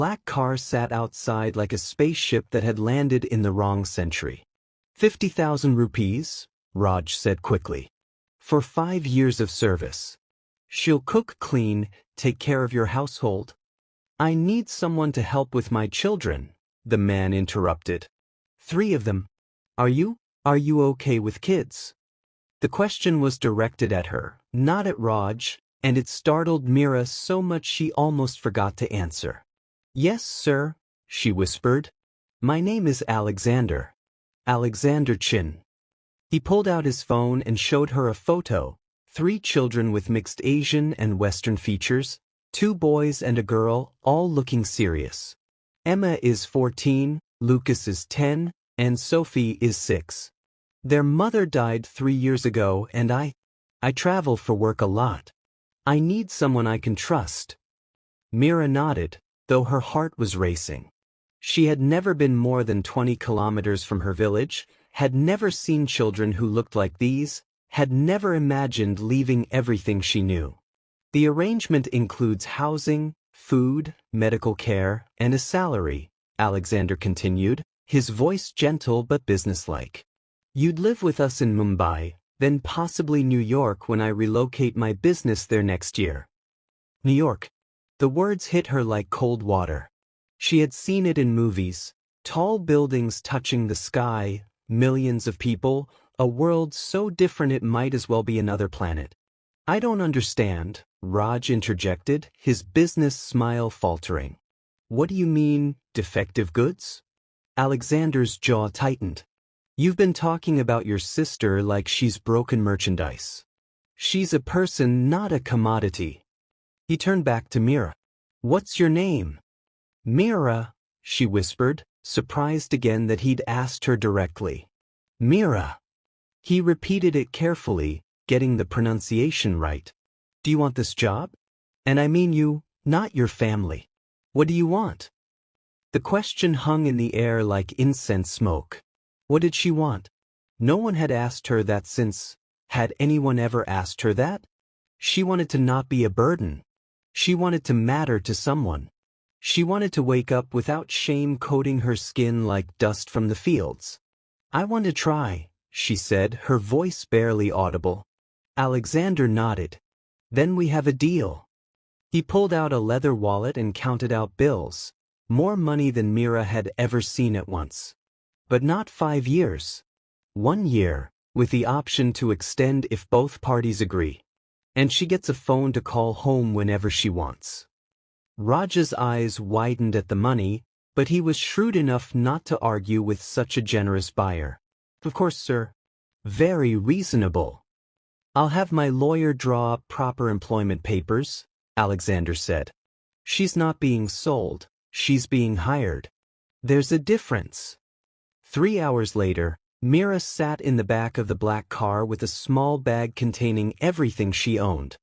Black car sat outside like a spaceship that had landed in the wrong century. 50,000 rupees, Raj said quickly. For 5 years of service. She'll cook, clean, take care of your household. I need someone to help with my children, the man interrupted. 3 of them. Are you okay with kids? The question was directed at her, not at Raj, and it startled Meera so much she almost forgot to answer. Yes, sir, she whispered. My name is Alexander. Alexander Chin. He pulled out his phone and showed her a photo. 3 children with mixed Asian and Western features, 2 boys and a girl, all looking serious. Emma is 14, Lucas is 10, and Sophie is 6. Their mother died 3 years ago and I travel for work a lot. I need someone I can trust. Meera nodded, though her heart was racing. She had never been more than 20 kilometers from her village, had never seen children who looked like these, had never imagined leaving everything she knew. The arrangement includes housing, food, medical care, and a salary, Alexander continued, his voice gentle but businesslike. You'd live with us in Mumbai, then possibly New York when I relocate my business there next year. New York. The words hit her like cold water. She had seen it in movies, tall buildings touching the sky, millions of people, a world so different it might as well be another planet. I don't understand, Raj interjected, his business smile faltering. What do you mean, defective goods? Alexander's jaw tightened. You've been talking about your sister like she's broken merchandise. She's a person, not a commodity. He turned back to Meera. What's your name? Meera, she whispered, surprised again that he'd asked her directly. Meera. He repeated it carefully, getting the pronunciation right. Do you want this job? And I mean you, not your family. What do you want? The question hung in the air like incense smoke. What did she want? No one had asked her that since. Had anyone ever asked her that? She wanted to not be a burden. She wanted to matter to someone. She wanted to wake up without shame coating her skin like dust from the fields. I want to try, she said, her voice barely audible. Alexander nodded. Then we have a deal. He pulled out a leather wallet and counted out bills, more money than Meera had ever seen at once. But not 5 years. 1 year, with the option to extend if both parties agree. And she gets a phone to call home whenever she wants. Raj's eyes widened at the money, but he was shrewd enough not to argue with such a generous buyer. Of course, sir. Very reasonable. I'll have my lawyer draw up proper employment papers, Alexander said. She's not being sold, she's being hired. There's a difference. 3 hours later, Meera sat in the back of the black car with a small bag containing everything she owned.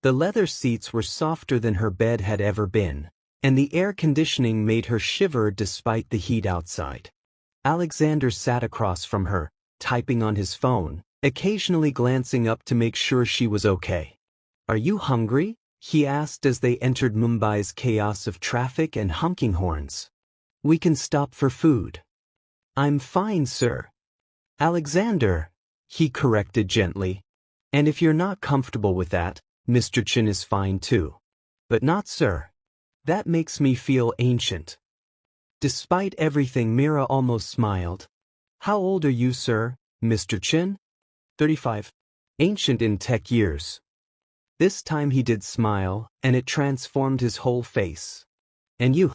The leather seats were softer than her bed had ever been, and the air conditioning made her shiver despite the heat outside. Alexander sat across from her, typing on his phone, occasionally glancing up to make sure she was okay. Are you hungry? He asked as they entered Mumbai's chaos of traffic and honking horns. We can stop for food. I'm fine, sir. Alexander, he corrected gently. And if you're not comfortable with that, Mr. Chin is fine too. But not sir. That makes me feel ancient. Despite everything, Meera almost smiled. How old are you, sir, Mr. Chin? 35. Ancient in tech years. This time he did smile, and it transformed his whole face. And you?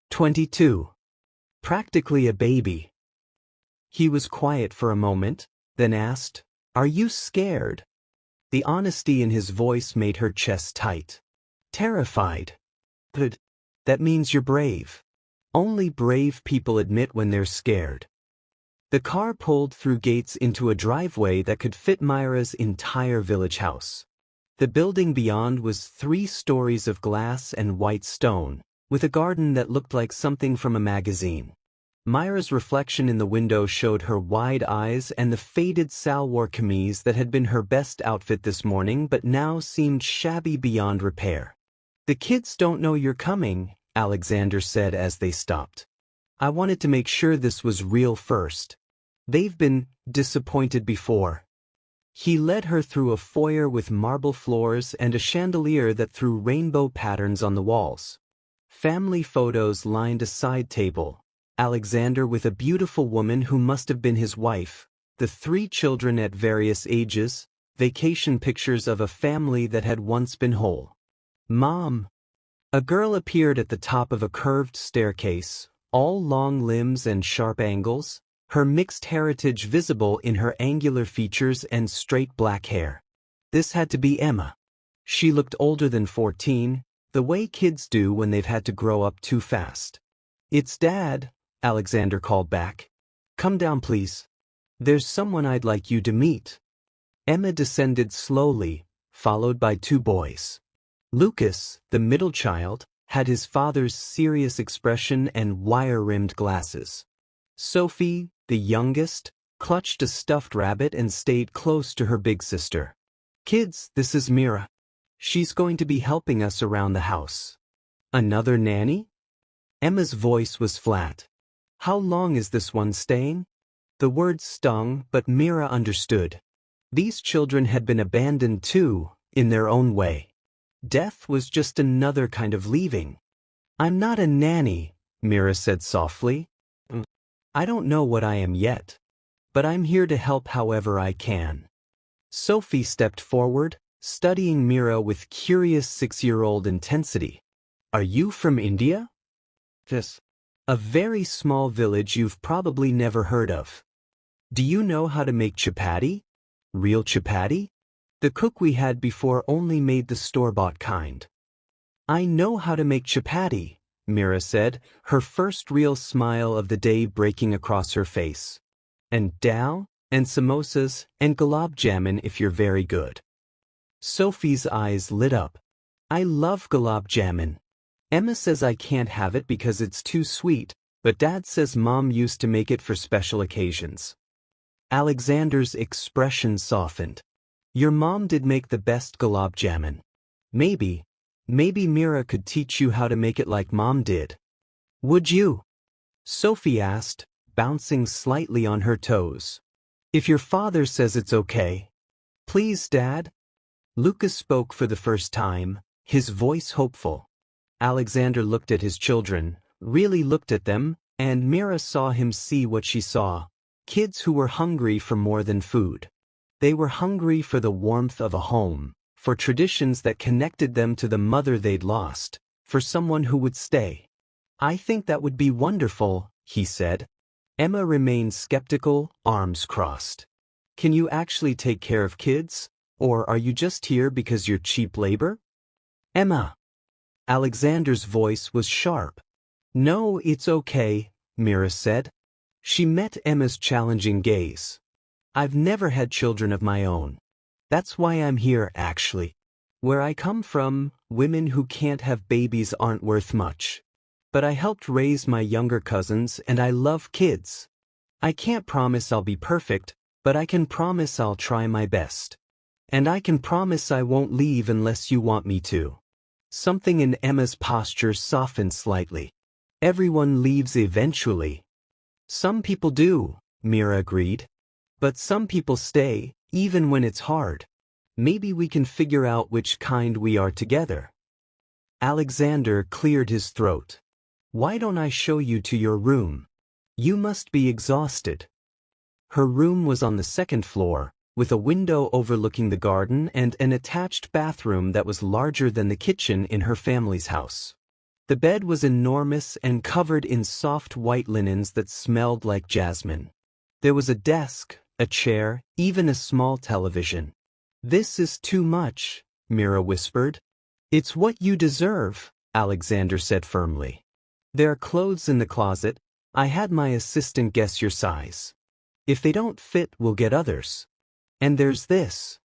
22. Practically a baby. He was quiet for a moment, then asked, Are you scared? The honesty in his voice made her chest tight. Terrified. Good. That means you're brave. Only brave people admit when they're scared. The car pulled through gates into a driveway that could fit Myra's entire village house. The building beyond was 3 stories of glass and white stone, with a garden that looked like something from a magazine. Myra's reflection in the window showed her wide eyes and the faded salwar kameez that had been her best outfit this morning but now seemed shabby beyond repair. The kids don't know you're coming, Alexander said as they stopped. I wanted to make sure this was real first. They've been disappointed before. He led her through a foyer with marble floors and a chandelier that threw rainbow patterns on the walls. Family photos lined a side table. Alexander with a beautiful woman who must have been his wife, the 3 children at various ages, vacation pictures of a family that had once been whole. Mom! A girl appeared at the top of a curved staircase, all long limbs and sharp angles, her mixed heritage visible in her angular features and straight black hair. This had to be Emma. She looked older than 14, the way kids do when they've had to grow up too fast. It's Dad, Alexander called back. Come down, please. There's someone I'd like you to meet. Emma descended slowly, followed by 2 boys. Lucas, the middle child, had his father's serious expression and wire-rimmed glasses. Sophie, the youngest, clutched a stuffed rabbit and stayed close to her big sister. Kids, this is Mira. She's going to be helping us around the house. Another nanny? Emma's voice was flat. How long is this one staying? The word stung, but Mira understood. These children had been abandoned too, in their own way. Death was just another kind of leaving. I'm not a nanny, Mira said softly. I don't know what I am yet, but I'm here to help however I can. Sophie stepped forward, studying Mira with curious 6-year-old intensity. Are you from India? Yes. A very small village you've probably never heard of. Do you know how to make chapati? Real chapati? The cook we had before only made the store-bought kind. I know how to make chapati, Mira said, her first real smile of the day breaking across her face. And dal, and samosas, and gulab jamun if you're very good. Sophie's eyes lit up. I love gulab jamun. Emma says I can't have it because it's too sweet, but Dad says Mom used to make it for special occasions. Alexander's expression softened. Your mom did make the best gulab jamun. Maybe Mira could teach you how to make it like Mom did. Would you? Sophie asked, bouncing slightly on her toes. If your father says it's okay. Please, Dad? Lucas spoke for the first time, his voice hopeful. Alexander looked at his children, really looked at them, and Mira saw him see what she saw. Kids who were hungry for more than food. They were hungry for the warmth of a home, for traditions that connected them to the mother they'd lost, for someone who would stay. I think that would be wonderful, he said. Emma remained skeptical, arms crossed. Can you actually take care of kids, or are you just here because you're cheap labor? Emma. Alexander's voice was sharp. No, it's okay, Mira said. She met Emma's challenging gaze. I've never had children of my own. That's why I'm here, actually. Where I come from, women who can't have babies aren't worth much. But I helped raise my younger cousins and I love kids. I can't promise I'll be perfect, but I can promise I'll try my best. And I can promise I won't leave unless you want me to. Something in Emma's posture softened slightly. Everyone leaves eventually. Some people do, Mira agreed. But some people stay, even when it's hard. Maybe we can figure out which kind we are together. Alexander cleared his throat. Why don't I show you to your room? You must be exhausted. Her room was on the 2nd floor, with a window overlooking the garden and an attached bathroom that was larger than the kitchen in her family's house. The bed was enormous and covered in soft white linens that smelled like jasmine. There was a desk, a chair, even a small television. This is too much, Mira whispered. It's what you deserve, Alexander said firmly. There are clothes in the closet. I had my assistant guess your size. If they don't fit, we'll get others. And there's this.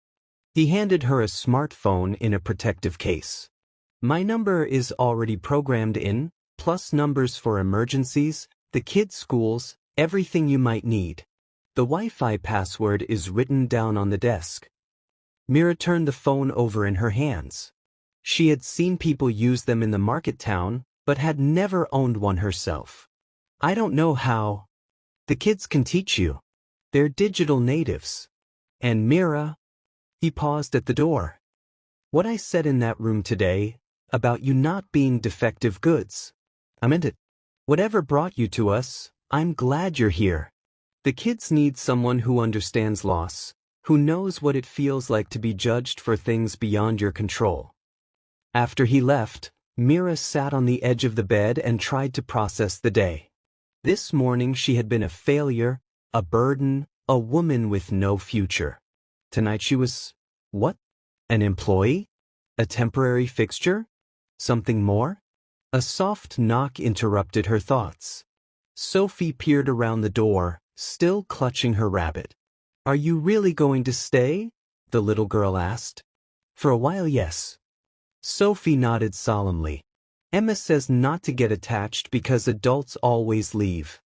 He handed her a smartphone in a protective case. My number is already programmed in, plus numbers for emergencies, the kids' schools, everything you might need. The Wi-Fi password is written down on the desk. Mira turned the phone over in her hands. She had seen people use them in the market town, but had never owned one herself. I don't know how. The kids can teach you. They're digital natives. And Mira, he paused at the door. What I said in that room today, about you not being defective goods. I meant it. Whatever brought you to us, I'm glad you're here. The kids need someone who understands loss, who knows what it feels like to be judged for things beyond your control. After he left, Mira sat on the edge of the bed and tried to process the day. This morning she had been a failure, a burden, a woman with no future. Tonight she was, what? An employee? A temporary fixture? Something more? A soft knock interrupted her thoughts. Sophie peered around the door, still clutching her rabbit. Are you really going to stay? The little girl asked. For a while, yes. Sophie nodded solemnly. Emma says not to get attached because adults always leave.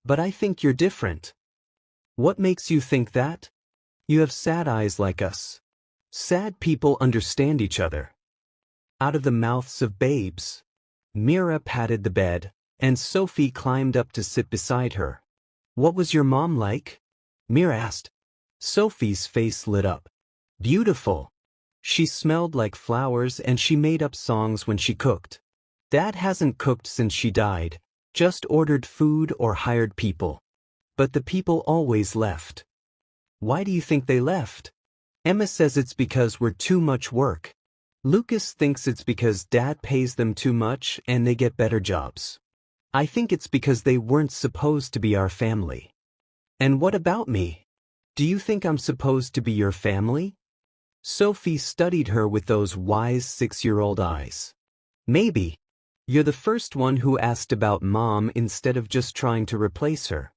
But I think you're different. What makes you think that? You have sad eyes like us. Sad people understand each other. Out of the mouths of babes. Mira patted the bed, and Sophie climbed up to sit beside her. What was your mom like? Mira asked. Sophie's face lit up. Beautiful. She smelled like flowers and she made up songs when she cooked. Dad hasn't cooked since she died, just ordered food or hired people. But the people always left. Why do you think they left? Emma says it's because we're too much work. Lucas thinks it's because Dad pays them too much and they get better jobs. I think it's because they weren't supposed to be our family. And what about me? Do you think I'm supposed to be your family? Sophie studied her with those wise 6-year-old eyes. Maybe. You're the first one who asked about Mom instead of just trying to replace her.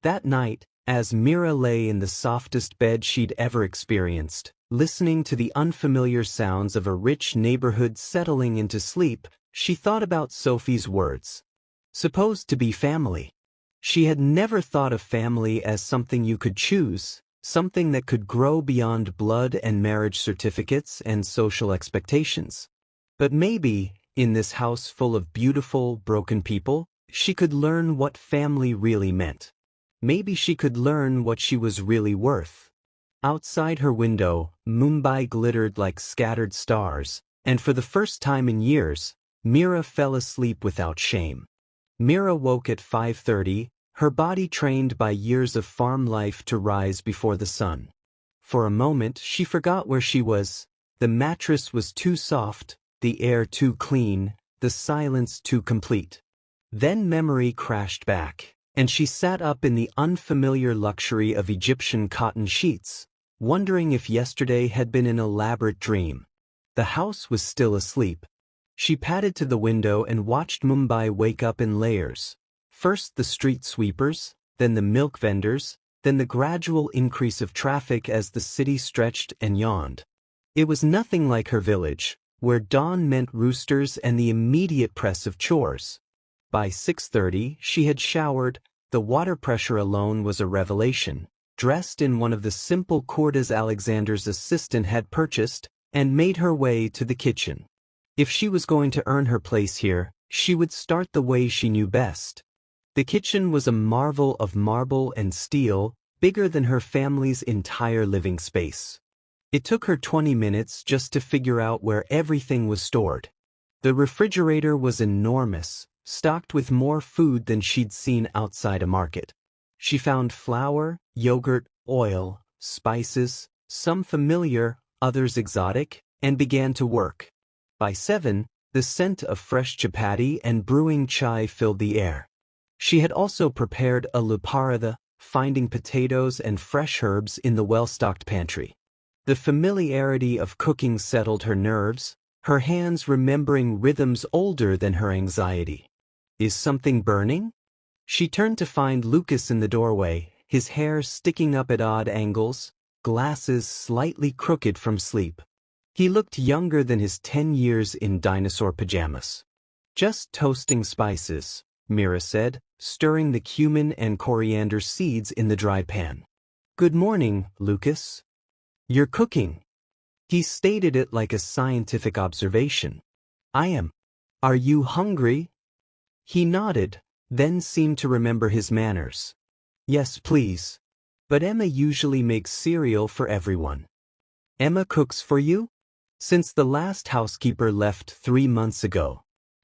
That night, as Mira lay in the softest bed she'd ever experienced, listening to the unfamiliar sounds of a rich neighborhood settling into sleep, she thought about Sophie's words. Supposed to be family. She had never thought of family as something you could choose, something that could grow beyond blood and marriage certificates and social expectations. But maybe, in this house full of beautiful, broken people, she could learn what family really meant. Maybe she could learn what she was really worth. Outside her window, Mumbai glittered like scattered stars, and for the first time in years, Mira fell asleep without shame. Mira woke at 5:30, her body trained by years of farm life to rise before the sun. For a moment, she forgot where she was. The mattress was too soft, the air too clean, the silence too complete. Then memory crashed back, and she sat up in the unfamiliar luxury of Egyptian cotton sheets, wondering if yesterday had been an elaborate dream. The house was still asleep. She padded to the window and watched Mumbai wake up in layers. First the street sweepers, then the milk vendors, then the gradual increase of traffic as the city stretched and yawned. It was nothing like her village, where dawn meant roosters and the immediate press of chores. By 6:30, she had showered, the water pressure alone was a revelation, dressed in one of the simple kurtas Alexander's assistant had purchased, and made her way to the kitchen. If she was going to earn her place here, she would start the way she knew best. The kitchen was a marvel of marble and steel, bigger than her family's entire living space. It took her 20 minutes just to figure out where everything was stored. The refrigerator was enormous, stocked with more food than she'd seen outside a market. She found flour, yogurt, oil, spices, some familiar, others exotic, and began to work. By 7, the scent of fresh chapati and brewing chai filled the air. She had also prepared a luparatha, finding potatoes and fresh herbs in the well-stocked pantry. The familiarity of cooking settled her nerves, her hands remembering rhythms older than her anxiety. Is something burning? She turned to find Lucas in the doorway, his hair sticking up at odd angles, glasses slightly crooked from sleep. He looked younger than his 10 years in dinosaur pajamas. Just toasting spices, Mira said, stirring the cumin and coriander seeds in the dry pan. Good morning, Lucas. You're cooking. He stated it like a scientific observation. I am. Are you hungry? He nodded, then seemed to remember his manners. Yes, please. But Emma usually makes cereal for everyone. Emma cooks for you? Since the last housekeeper left 3 months ago.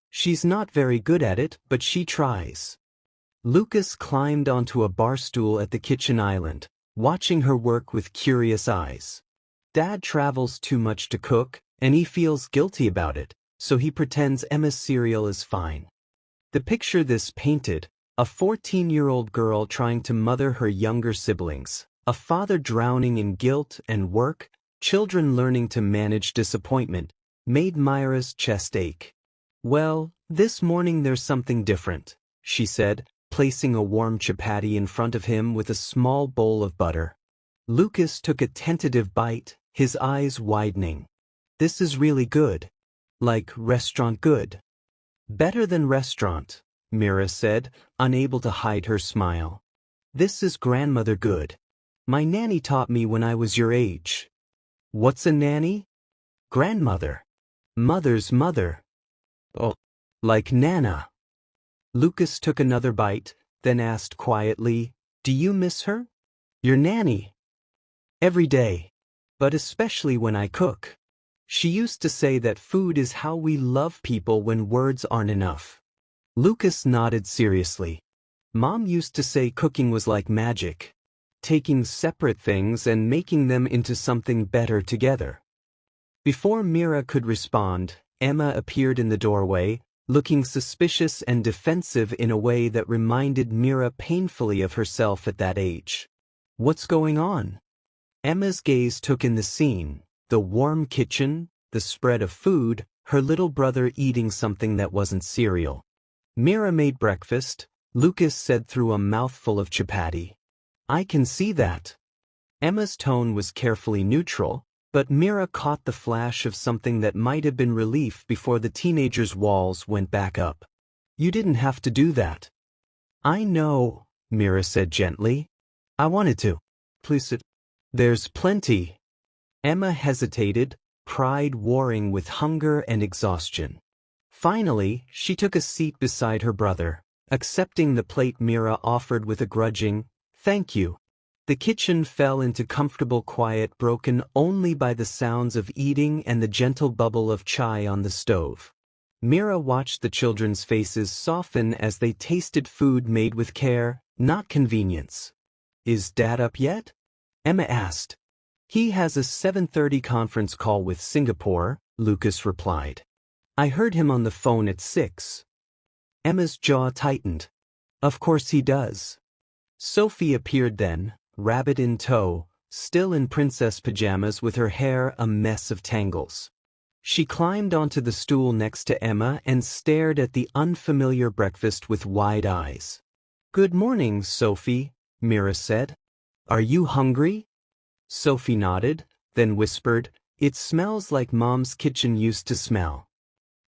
She's not very good at it, but she tries. Lucas climbed onto a bar stool at the kitchen island, watching her work with curious eyes. Dad travels too much to cook, and he feels guilty about it, so he pretends Emma's cereal is fine. The picture this painted, a 14-year-old girl trying to mother her younger siblings, a father drowning in guilt and work, children learning to manage disappointment, made Myra's chest ache. Well, this morning there's something different, she said, placing a warm chapati in front of him with a small bowl of butter. Lucas took a tentative bite, his eyes widening. This is really good. Like restaurant good. Better than restaurant, Myra said, unable to hide her smile. This is grandmother good. My nanny taught me when I was your age. What's a nanny? Grandmother. Mother's mother. Oh, like Nana. Lucas took another bite, then asked quietly, Do you miss her? Your nanny? Every day. But especially when I cook. She used to say that food is how we love people when words aren't enough. Lucas nodded seriously. Mom used to say cooking was like magic. Taking separate things and making them into something better together. Before Myra could respond, Emma appeared in the doorway, looking suspicious and defensive in a way that reminded Myra painfully of herself at that age. What's going on? Emma's gaze took in the scene, the warm kitchen, the spread of food, her little brother eating something that wasn't cereal. Myra made breakfast, Lucas said through a mouthful of chapati. I can see that. Emma's tone was carefully neutral, but Myra caught the flash of something that might have been relief before the teenager's walls went back up. You didn't have to do that. I know, Myra said gently. I wanted to. Please sit. There's plenty. Emma hesitated, pride warring with hunger and exhaustion. Finally, she took a seat beside her brother, accepting the plate Myra offered with a grudging, Thank you. The kitchen fell into comfortable quiet broken only by the sounds of eating and the gentle bubble of chai on the stove. Myra watched the children's faces soften as they tasted food made with care, not convenience. Is Dad up yet? Emma asked. He has a 7:30 conference call with Singapore, Lucas replied. I heard him on the phone at 6. Emma's jaw tightened. Of course he does. Sophie appeared then, rabbit in tow, still in princess pajamas with her hair a mess of tangles. She climbed onto the stool next to Emma and stared at the unfamiliar breakfast with wide eyes. Good morning, Sophie, Myra said. Are you hungry? Sophie nodded, then whispered, It smells like Mom's kitchen used to smell.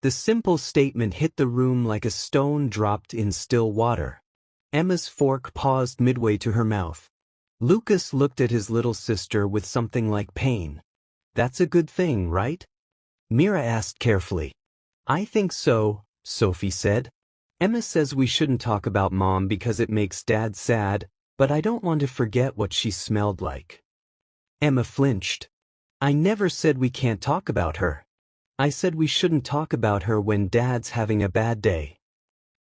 The simple statement hit the room like a stone dropped in still water. Emma's fork paused midway to her mouth. Lucas looked at his little sister with something like pain. That's a good thing, right? Myra asked carefully. I think so, Sophie said. Emma says we shouldn't talk about Mom because it makes Dad sad, but I don't want to forget what she smelled like. Emma flinched. I never said we can't talk about her. I said we shouldn't talk about her when Dad's having a bad day.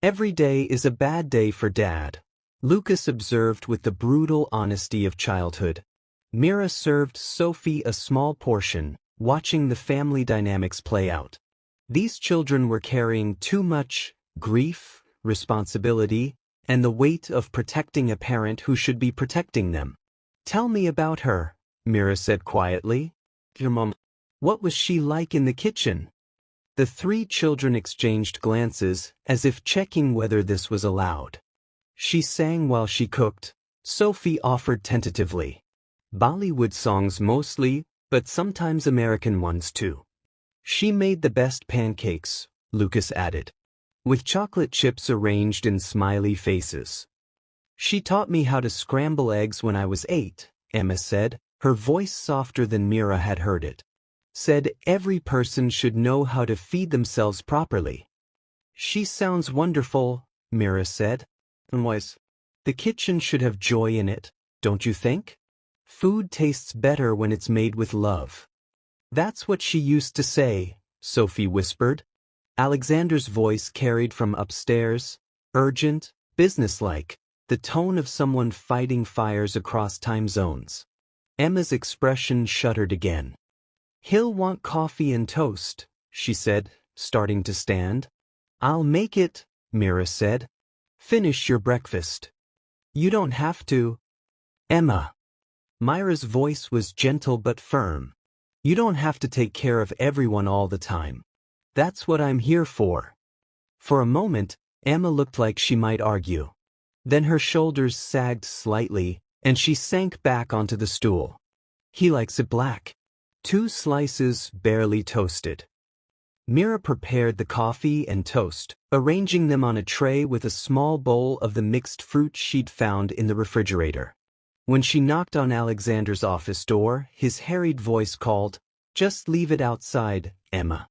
Every day is a bad day for Dad, Lucas observed with the brutal honesty of childhood. Myra served Sophie a small portion, watching the family dynamics play out. These children were carrying too much grief, responsibility, and the weight of protecting a parent who should be protecting them. Tell me about her, Myra said quietly. Your mom. What was she like in the kitchen? The 3 children exchanged glances, as if checking whether this was allowed. She sang while she cooked, Sophie offered tentatively. Bollywood songs mostly, but sometimes American ones too. She made the best pancakes, Lucas added, with chocolate chips arranged in smiley faces. She taught me how to scramble eggs when I was 8, Emma said, her voice softer than Myra had heard it. Said every person should know how to feed themselves properly. She sounds wonderful, Mira said. "Anyways, the kitchen should have joy in it, don't you think? Food tastes better when it's made with love." "That's what she used to say," Sophie whispered. Alexander's voice carried from upstairs, urgent, businesslike, the tone of someone fighting fires across time zones. Emma's expression shuddered again. "He'll want coffee and toast," she said, starting to stand. "I'll make it," Mira said. "Finish your breakfast." "You don't have to." "Emma." Myra's voice was gentle but firm. "You don't have to take care of everyone all the time. That's what I'm here for." For a moment, Emma looked like she might argue. Then her shoulders sagged slightly, and she sank back onto the stool. "He likes it black. 2 slices barely toasted." Mira prepared the coffee and toast, arranging them on a tray with a small bowl of the mixed fruit she'd found in the refrigerator. When she knocked on Alexander's office door, his harried voice called, "Just leave it outside, Emma.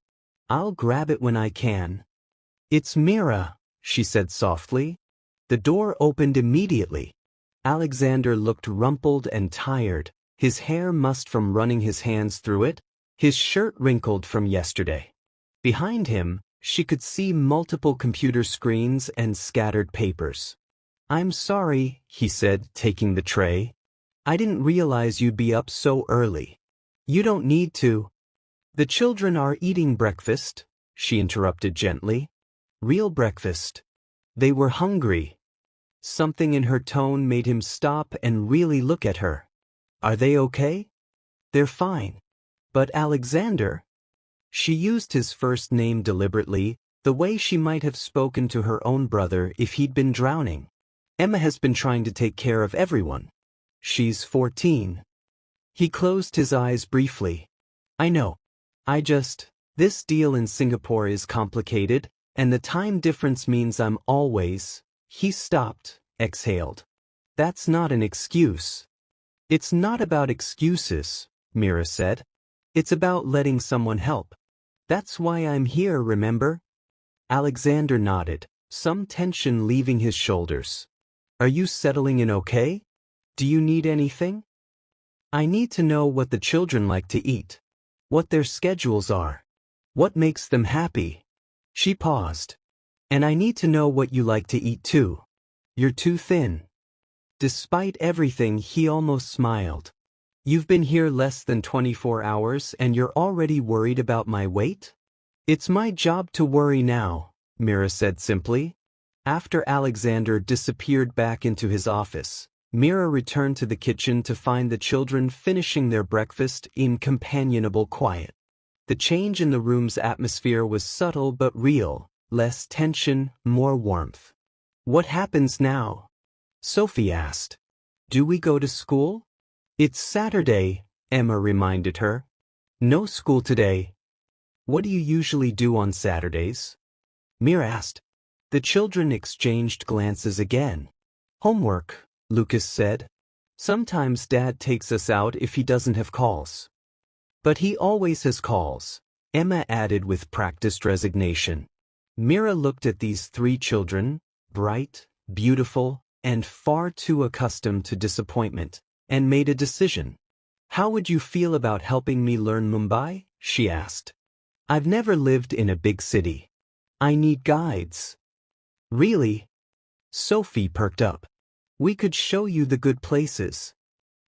I'll grab it when I can." "It's Mira," she said softly. The door opened immediately. Alexander looked rumpled and tired, his hair mussed from running his hands through it, his shirt wrinkled from yesterday. Behind him, she could see multiple computer screens and scattered papers. "I'm sorry," he said, taking the tray. "I didn't realize you'd be up so early." "You don't need to." "The children are eating breakfast," she interrupted gently. "Real breakfast. They were hungry." Something in her tone made him stop and really look at her. "Are they okay?" "They're fine." "But Alexander?" She used his first name deliberately, the way she might have spoken to her own brother if he'd been drowning. "Emma has been trying to take care of everyone. She's 14. He closed his eyes briefly. "I know. This deal in Singapore is complicated, and the time difference means I'm always—" He stopped, exhaled. "That's not an excuse." "It's not about excuses," Mira said. "It's about letting someone help. That's why I'm here, remember?" Alexander nodded, some tension leaving his shoulders. "Are you settling in okay? Do you need anything?" "I need to know what the children like to eat. What their schedules are. What makes them happy." She paused. "And I need to know what you like to eat too. You're too thin." Despite everything, he almost smiled. "You've been here less than 24 hours and you're already worried about my weight?" "It's my job to worry now," Mira said simply. After Alexander disappeared back into his office, Mira returned to the kitchen to find the children finishing their breakfast in companionable quiet. The change in the room's atmosphere was subtle but real, less tension, more warmth. "What happens now?" Sophie asked. "Do we go to school?" "It's Saturday," Emma reminded her. "No school today." "What do you usually do on Saturdays?" Mira asked. The children exchanged glances again. "Homework," Lucas said. "Sometimes Dad takes us out if he doesn't have calls." "But he always has calls," Emma added with practiced resignation. Mira looked at these 3 children, bright, beautiful, and far too accustomed to disappointment, and made a decision. "How would you feel about helping me learn Mumbai?" she asked. "I've never lived in a big city. I need guides." "Really?" Sophie perked up. "We could show you the good places.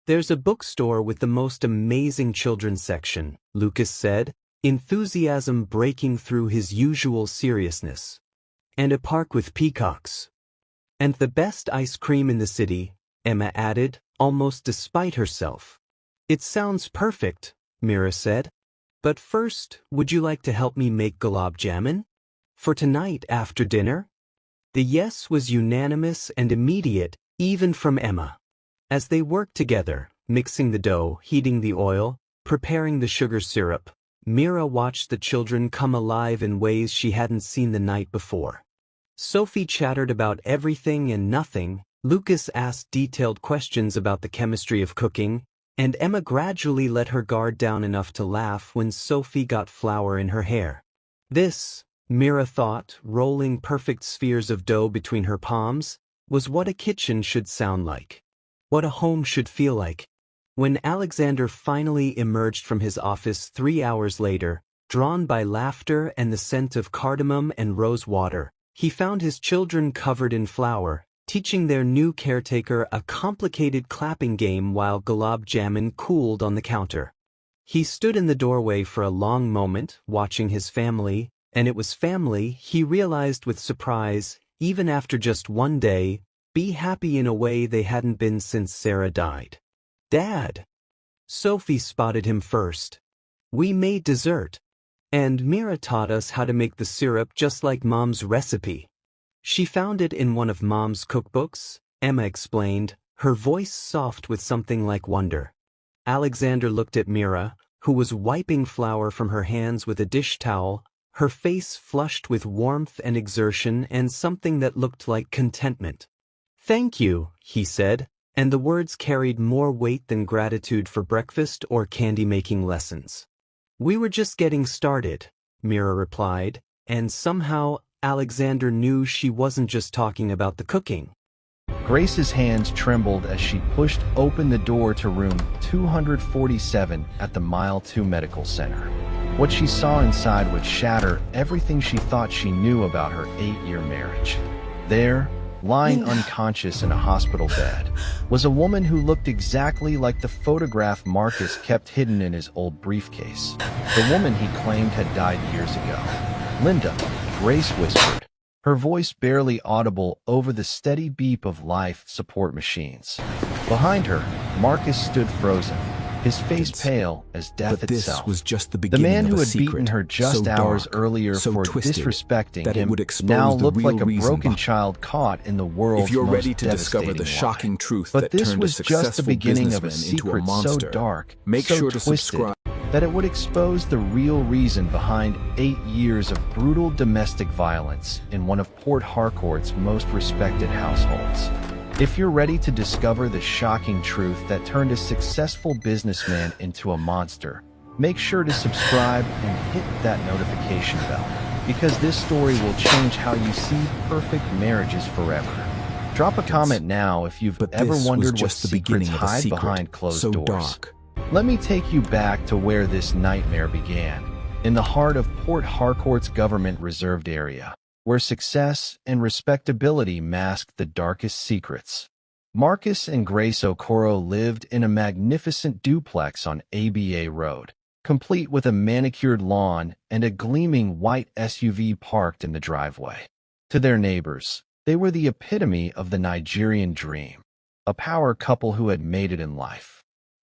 There's a bookstore with the most amazing children's section," Lucas said, enthusiasm breaking through his usual seriousness. "And a park with peacocks. And the best ice cream in the city," Emma added, almost despite herself. "It sounds perfect," Mira said. "But first, would you like to help me make gulab jamun? For tonight after dinner?" The yes was unanimous and immediate, even from Emma. As they worked together, mixing the dough, heating the oil, preparing the sugar syrup, Mira watched the children come alive in ways she hadn't seen the night before. Sophie chattered about everything and nothing, Lucas asked detailed questions about the chemistry of cooking, and Emma gradually let her guard down enough to laugh when Sophie got flour in her hair. "This," Mira thought, rolling perfect spheres of dough between her palms, was what a kitchen should sound like. What a home should feel like. When Alexander finally emerged from his office 3 hours later, drawn by laughter and the scent of cardamom and rose water, he found his children covered in flour, teaching their new caretaker a complicated clapping game while gulab jamun cooled on the counter. He stood in the doorway for a long moment, watching his family, and it was family, he realized with surprise, even after just one day, be happy in a way they hadn't been since Sarah died. "Dad!" Sophie spotted him first. "We made dessert. And Mira taught us how to make the syrup just like Mom's recipe. She found it in one of Mom's cookbooks," Emma explained, her voice soft with something like wonder. Alexander looked at Mira, who was wiping flour from her hands with a dish towel, her face flushed with warmth and exertion and something that looked like contentment. "Thank you," he said, and the words carried more weight than gratitude for breakfast or candy-making lessons. "We were just getting started," Mira replied, and somehow Alexander knew she wasn't just talking about the cooking. Grace's hands trembled as she pushed open the door to room 247 at the Mile 2 Medical Center. What she saw inside would shatter everything she thought she knew about her 8-year marriage. There, lying unconscious in a hospital bed, was a woman who looked exactly like the photograph Marcus kept hidden in his old briefcase. The woman he claimed had died years ago. "Linda," Grace whispered, her voice barely audible over the steady beep of life support machines. Behind her, Marcus stood frozen, his face pale as death itself. This was just the The beginning man of who a had secret, beaten her just so hours dark, earlier so for twisted, disrespecting that it him would expose now the looked real like a reason broken behind. child caught in the world's If you're most ready to discover the devastating shocking lie. truth But that this turned was a just the successful beginning of a businessman into a secret so monster, dark, make so sure to twisted, subscribe. that it would expose the real reason behind 8 years of brutal domestic violence in one of Port Harcourt's most respected households. If you're ready to discover the shocking truth that turned a successful businessman into a monster, make sure to subscribe and hit that notification bell, because this story will change how you see perfect marriages forever. Drop a comment now if you've ever wondered what secrets hide behind closed doors. Let me take you back to where this nightmare began, in the heart of Port Harcourt's government-reserved area, where success and respectability masked the darkest secrets. Marcus and Grace Okoro lived in a magnificent duplex on ABA Road, complete with a manicured lawn and a gleaming white SUV parked in the driveway. To their neighbors, they were the epitome of the Nigerian dream, a power couple who had made it in life.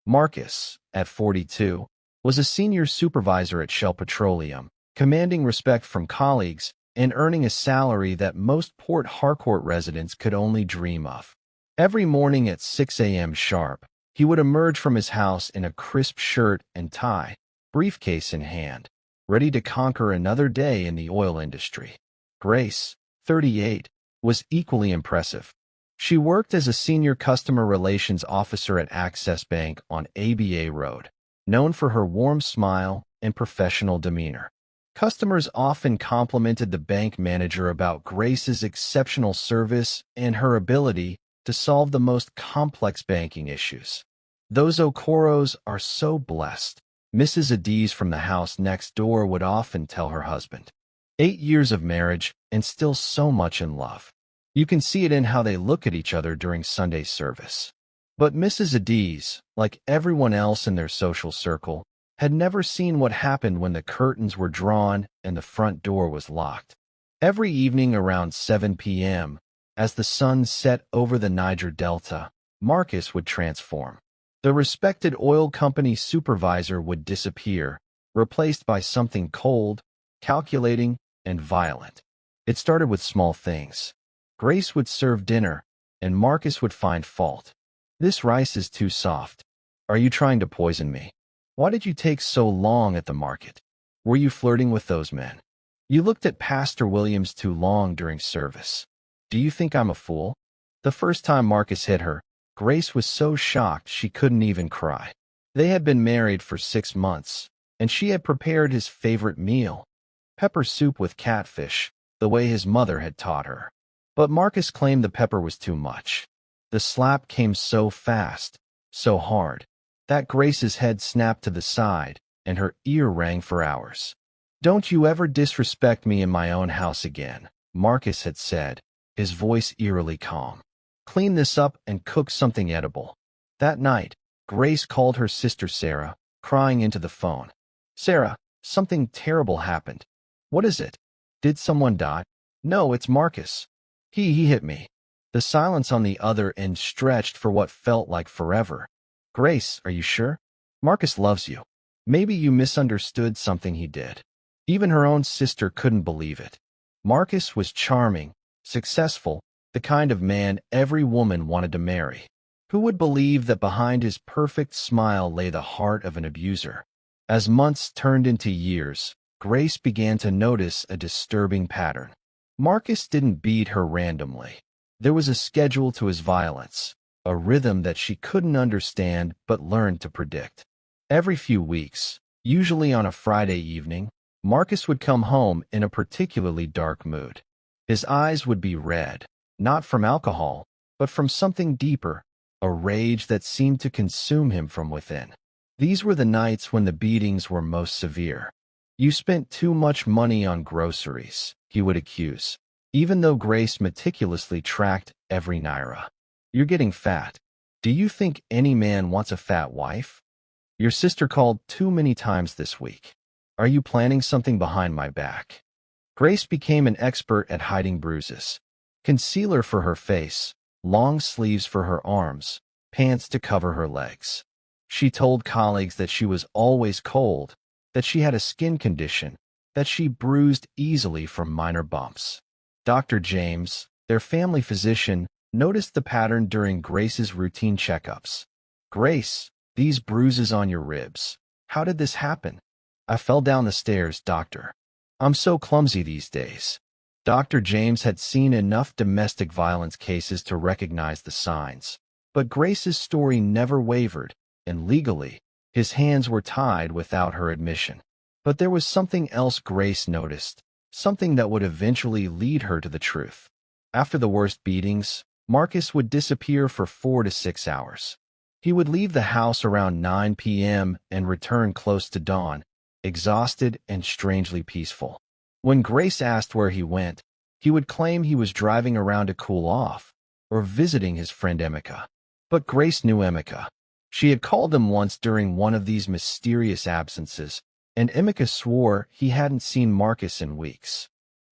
Marcus, at 42, was a senior supervisor at Shell Petroleum, commanding respect from colleagues and earning a salary that most Port Harcourt residents could only dream of. Every morning at 6 a.m. sharp, he would emerge from his house in a crisp shirt and tie, briefcase in hand, ready to conquer another day in the oil industry. Grace, 38, was equally impressive. She worked as a senior customer relations officer at Access Bank on ABA Road, known for her warm smile and professional demeanor. Customers often complimented the bank manager about Grace's exceptional service and her ability to solve the most complex banking issues. "Those Okoros are so blessed," Mrs. Adiz from the house next door would often tell her husband. 8 years of marriage and still so much in love. You can see it in how they look at each other during Sunday service. But Mrs. Adiz, like everyone else in their social circle, had never seen what happened when the curtains were drawn and the front door was locked. Every evening around 7 p.m., as the sun set over the Niger Delta, Marcus would transform. The respected oil company supervisor would disappear, replaced by something cold, calculating, and violent. It started with small things. Grace would serve dinner, and Marcus would find fault. "This rice is too soft. Are you trying to poison me? Why did you take so long at the market? Were you flirting with those men? You looked at Pastor Williams too long during service. Do you think I'm a fool?" The first time Marcus hit her, Grace was so shocked she couldn't even cry. They had been married for 6 months, and she had prepared his favorite meal, pepper soup with catfish, the way his mother had taught her. But Marcus claimed the pepper was too much. The slap came so fast, so hard, that Grace's head snapped to the side, and her ear rang for hours. "Don't you ever disrespect me in my own house again," Marcus had said, his voice eerily calm. "Clean this up and cook something edible." That night, Grace called her sister Sarah, crying into the phone. "Sarah, something terrible happened." "What is it? Did someone die?" "No, it's Marcus. He hit me." The silence on the other end stretched for what felt like forever. "Grace, are you sure? Marcus loves you. Maybe you misunderstood something he did." Even her own sister couldn't believe it. Marcus was charming, successful, the kind of man every woman wanted to marry. Who would believe that behind his perfect smile lay the heart of an abuser? As months turned into years, Grace began to notice a disturbing pattern. Marcus didn't beat her randomly. There was a schedule to his violence, a rhythm that she couldn't understand but learned to predict. Every few weeks, usually on a Friday evening, Marcus would come home in a particularly dark mood. His eyes would be red, not from alcohol, but from something deeper, a rage that seemed to consume him from within. These were the nights when the beatings were most severe. "You spent too much money on groceries," he would accuse, even though Grace meticulously tracked every naira. "You're getting fat. Do you think any man wants a fat wife? Your sister called too many times this week. Are you planning something behind my back?" Grace became an expert at hiding bruises. Concealer for her face, long sleeves for her arms, pants to cover her legs. She told colleagues that she was always cold, that she had a skin condition, that she bruised easily from minor bumps. Dr. James, their family physician, noticed the pattern during Grace's routine checkups. "Grace, these bruises on your ribs. How did this happen?" "I fell down the stairs, doctor. I'm so clumsy these days." Dr. James had seen enough domestic violence cases to recognize the signs. But Grace's story never wavered, and legally, his hands were tied without her admission. But there was something else Grace noticed, something that would eventually lead her to the truth. After the worst beatings, Marcus would disappear for 4 to 6 hours. He would leave the house around 9 p.m. and return close to dawn, exhausted and strangely peaceful. When Grace asked where he went, he would claim he was driving around to cool off, or visiting his friend Emeka. But Grace knew Emeka. She had called him once during one of these mysterious absences, and Emeka swore he hadn't seen Marcus in weeks.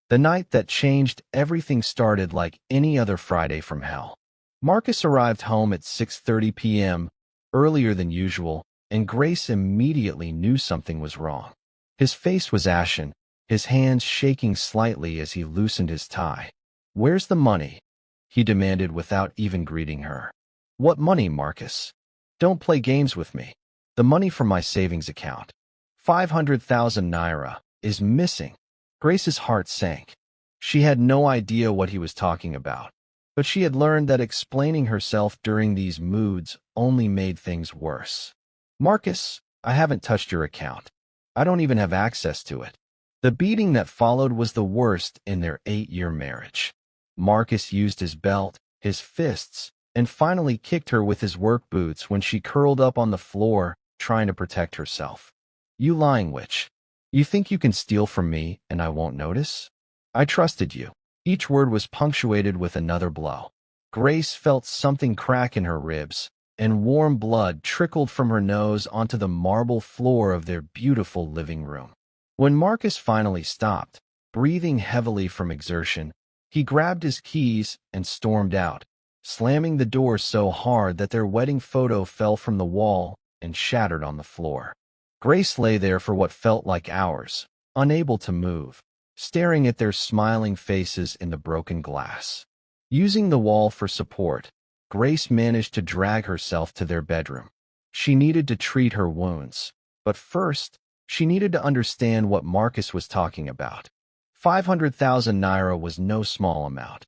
The night that changed everything started like any other Friday from hell. Marcus arrived home at 6:30 p.m., earlier than usual, and Grace immediately knew something was wrong. His face was ashen, his hands shaking slightly as he loosened his tie. "Where's the money?" he demanded without even greeting her. "What money, Marcus? Don't play games with me. The money from my savings account. 500,000 naira is missing." Grace's heart sank. She had no idea what he was talking about, but she had learned that explaining herself during these moods only made things worse. "Marcus, I haven't touched your account. I don't even have access to it." The beating that followed was the worst in their 8-year marriage. Marcus used his belt, his fists, and finally kicked her with his work boots when she curled up on the floor, trying to protect herself. "You lying witch. You think you can steal from me and I won't notice? I trusted you." Each word was punctuated with another blow. Grace felt something crack in her ribs, and warm blood trickled from her nose onto the marble floor of their beautiful living room. When Marcus finally stopped, breathing heavily from exertion, he grabbed his keys and stormed out, slamming the door so hard that their wedding photo fell from the wall and shattered on the floor. Grace lay there for what felt like hours, unable to move, staring at their smiling faces in the broken glass. Using the wall for support, Grace managed to drag herself to their bedroom. She needed to treat her wounds, but first, she needed to understand what Marcus was talking about. 500,000 naira was no small amount.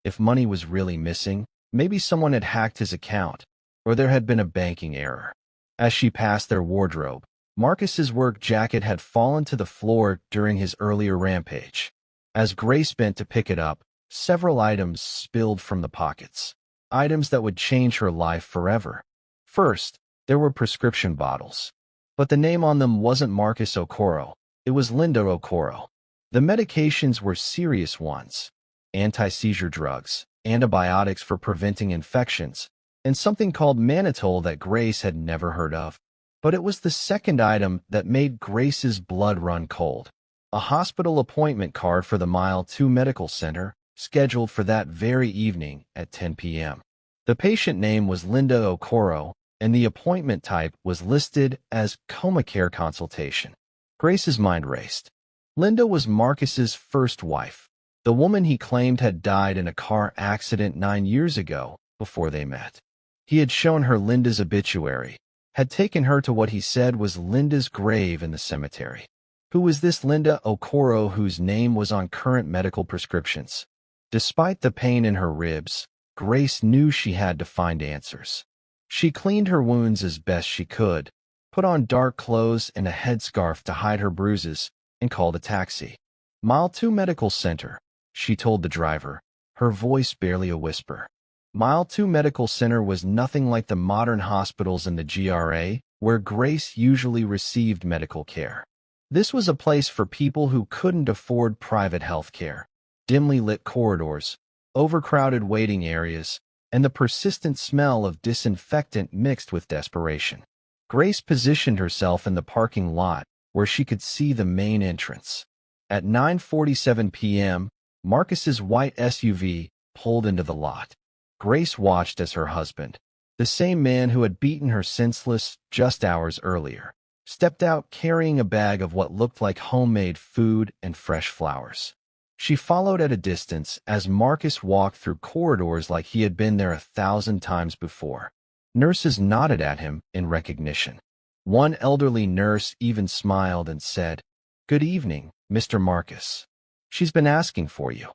If money was really missing, maybe someone had hacked his account, or there had been a banking error. As she passed their wardrobe, Marcus's work jacket had fallen to the floor during his earlier rampage. As Grace bent to pick it up, several items spilled from the pockets. Items that would change her life forever. First, there were prescription bottles. But the name on them wasn't Marcus Okoro. It was Linda Okoro. The medications were serious ones. Anti-seizure drugs, antibiotics for preventing infections, and something called mannitol that Grace had never heard of. But it was the second item that made Grace's blood run cold. A hospital appointment card for the Mile 2 Medical Center, scheduled for that very evening at 10 p.m. The patient name was Linda Okoro, and the appointment type was listed as coma care consultation. Grace's mind raced. Linda was Marcus's first wife, the woman he claimed had died in a car accident 9 years ago before they met. He had shown her Linda's obituary, had taken her to what he said was Linda's grave in the cemetery. Who was this Linda Okoro whose name was on current medical prescriptions? Despite the pain in her ribs, Grace knew she had to find answers. She cleaned her wounds as best she could, put on dark clothes and a headscarf to hide her bruises, and called a taxi. Mile 2 Medical Center, she told the driver, her voice barely a whisper. Mile 2 Medical Center was nothing like the modern hospitals in the GRA, where Grace usually received medical care. This was a place for people who couldn't afford private health care. Dimly lit corridors, overcrowded waiting areas, and the persistent smell of disinfectant mixed with desperation. Grace positioned herself in the parking lot where she could see the main entrance. At 9:47 p.m., Marcus's white SUV pulled into the lot. Grace watched as her husband, the same man who had beaten her senseless just hours earlier, stepped out carrying a bag of what looked like homemade food and fresh flowers. She followed at a distance as Marcus walked through corridors like he had been there 1,000 times before. Nurses nodded at him in recognition. One elderly nurse even smiled and said, "Good evening, Mr. Marcus. She's been asking for you."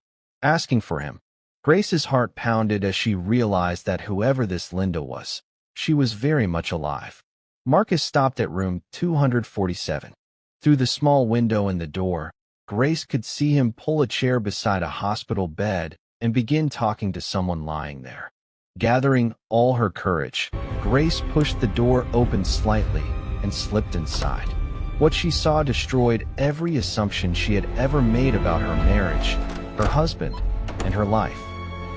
Asking for him. Grace's heart pounded as she realized that whoever this Linda was, she was very much alive. Marcus stopped at room 247. Through the small window in the door, Grace could see him pull a chair beside a hospital bed and begin talking to someone lying there. Gathering all her courage, Grace pushed the door open slightly and slipped inside. What she saw destroyed every assumption she had ever made about her marriage, her husband, and her life.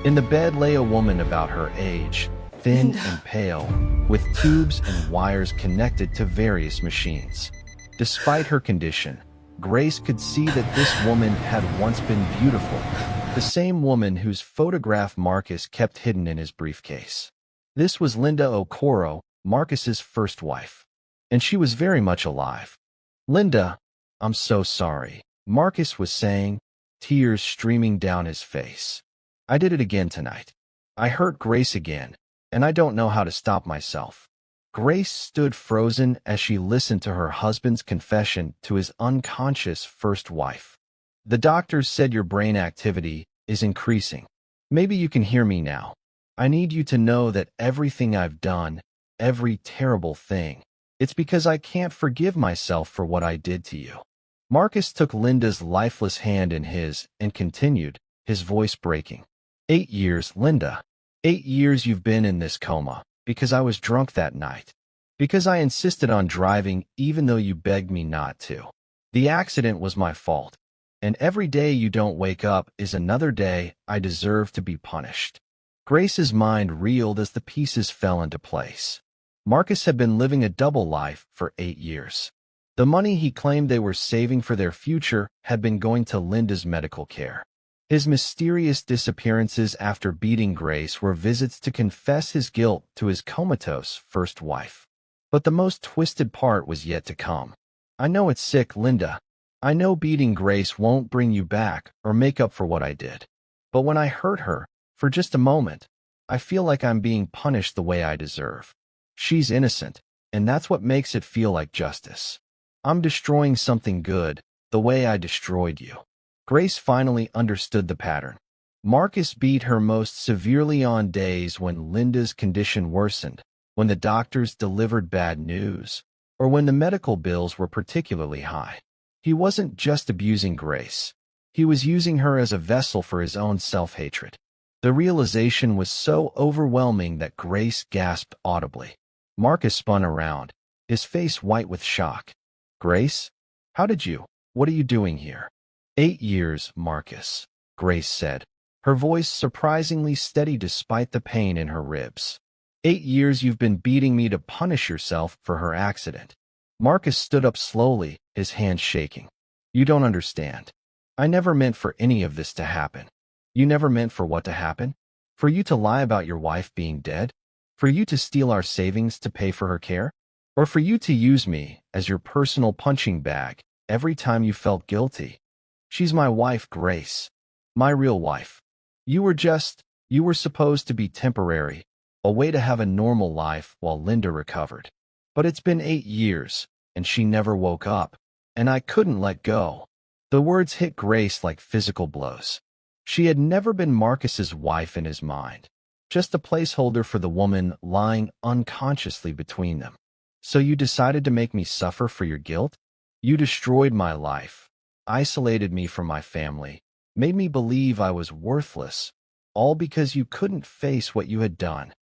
In the bed lay a woman about her age, thin and pale, with tubes and wires connected to various machines. Despite her condition, Grace could see that this woman had once been beautiful, the same woman whose photograph Marcus kept hidden in his briefcase. This was Linda Okoro, Marcus's first wife, and she was very much alive. "Linda, I'm so sorry," Marcus was saying, tears streaming down his face. "I did it again tonight. I hurt Grace again, and I don't know how to stop myself." Grace stood frozen as she listened to her husband's confession to his unconscious first wife. "The doctors said your brain activity is increasing. Maybe you can hear me now. I need you to know that everything I've done, every terrible thing, it's because I can't forgive myself for what I did to you." Marcus took Linda's lifeless hand in his and continued, his voice breaking. 8 years, Linda. 8 years you've been in this coma. Because I was drunk that night. Because I insisted on driving even though you begged me not to. The accident was my fault. And every day you don't wake up is another day I deserve to be punished. Grace's mind reeled as the pieces fell into place. Marcus had been living a double life for 8 years. The money he claimed they were saving for their future had been going to Linda's medical care. His mysterious disappearances after beating Grace were visits to confess his guilt to his comatose first wife. But the most twisted part was yet to come. "I know it's sick, Linda. I know beating Grace won't bring you back or make up for what I did. But when I hurt her, for just a moment, I feel like I'm being punished the way I deserve. She's innocent, and that's what makes it feel like justice. I'm destroying something good, the way I destroyed you." Grace finally understood the pattern. Marcus beat her most severely on days when Linda's condition worsened, when the doctors delivered bad news, or when the medical bills were particularly high. He wasn't just abusing Grace. He was using her as a vessel for his own self-hatred. The realization was so overwhelming that Grace gasped audibly. Marcus spun around, his face white with shock. Grace? What are you doing here? 8 years, Marcus, Grace said, her voice surprisingly steady despite the pain in her ribs. 8 years you've been beating me to punish yourself for her accident. Marcus stood up slowly, his hands shaking. You don't understand. I never meant for any of this to happen. You never meant for what to happen? For you to lie about your wife being dead? For you to steal our savings to pay for her care? Or for you to use me as your personal punching bag every time you felt guilty? She's my wife, Grace. My real wife. You were supposed to be temporary, a way to have a normal life while Linda recovered. But it's been 8 years, and she never woke up, and I couldn't let go. The words hit Grace like physical blows. She had never been Marcus's wife in his mind, just a placeholder for the woman lying unconsciously between them. So you decided to make me suffer for your guilt? You destroyed my life, isolated me from my family, made me believe I was worthless, all because you couldn't face what you had done.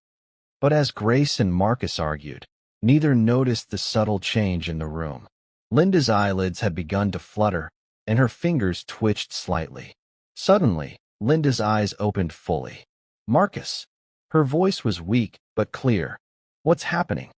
But as Grace and Marcus argued, neither noticed the subtle change in the room. Linda's eyelids had begun to flutter, and her fingers twitched slightly. Suddenly, Linda's eyes opened fully. Marcus. Her voice was weak but clear. What's happening?